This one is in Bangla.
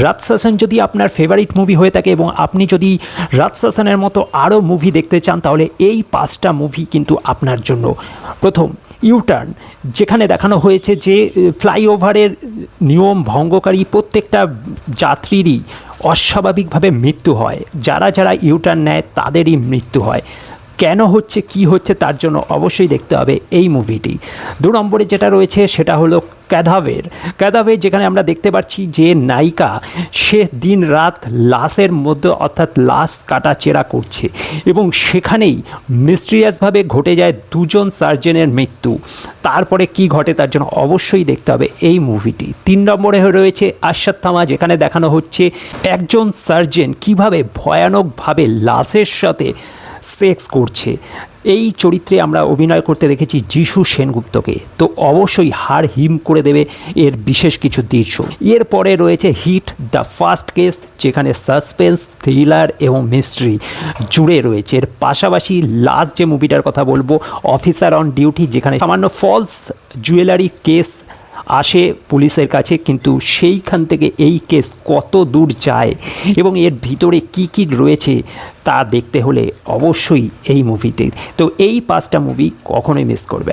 রাতসাসান যদি আপনার ফেভারিট মুভি হয়ে থাকে এবং আপনি যদি রাতসাসানের মতো আরও মুভি দেখতে চান, তাহলে এই 5টা মুভি কিন্তু আপনার জন্য। প্রথম, ইউটার্ন, যেখানে দেখানো হয়েছে যে ফ্লাইওভারের নিয়ম ভঙ্গকারী প্রত্যেকটা যাত্রীরই অস্বাভাবিকভাবে মৃত্যু হয়। যারা যারা ইউটার্ন নেয় তাদেরই মৃত্যু হয়। কেন হচ্ছে, কি হচ্ছে, তার জন্য অবশ্যই দেখতে হবে এই মুভিটি। 2 নম্বরে যেটা রয়েছে সেটা হলো ক্যাডাভের, যেখানে আমরা দেখতে পাচ্ছি যে নায়িকা সে দিন রাত লাশের মধ্যে অর্থাৎ লাশ কাটাচেরা করছে এবং সেখানেই মিস্ট্রিয়াসভাবে ঘটে যায় 2জন সার্জেনের মৃত্যু। তারপরে কি ঘটে তার জন্য অবশ্যই দেখতে হবে এই মুভিটি। 3 নম্বরে রয়েছে অশ্বত্থামা, যেখানে দেখানো হচ্ছে একজন সার্জেন কিভাবে ভয়ানকভাবে লাশের সাথে সেক্স করছে। এই চরিত্রে আমরা অভিনয় করতে দেখেছি যিশু সেনগুপ্তকে, তো অবশ্যই হাড় হিম করে দেবে এর বিশেষ কিছু দৃশ্য। এরপরে রয়েছে হিট দ্য ফার্স্ট কেস, যেখানে সাসপেন্স, থ্রিলার এবং মিস্ট্রি জুড়ে রয়েছে। এর পাশাপাশি লাস্ট যে মুভিটার কথা বলবো, অফিসার অন ডিউটি, যেখানে সামান্য ফলস জুয়েলারি কেস আসে পুলিশের কাছে, কিন্তু সেইখান থেকে এই কেস কত দূর যায় এবং এর ভিতরে কি কি রয়েছে তা দেখতে হলে অবশ্যই এই মুভিতে। তো এই 5টা মুভি কখনোই মিস করবে।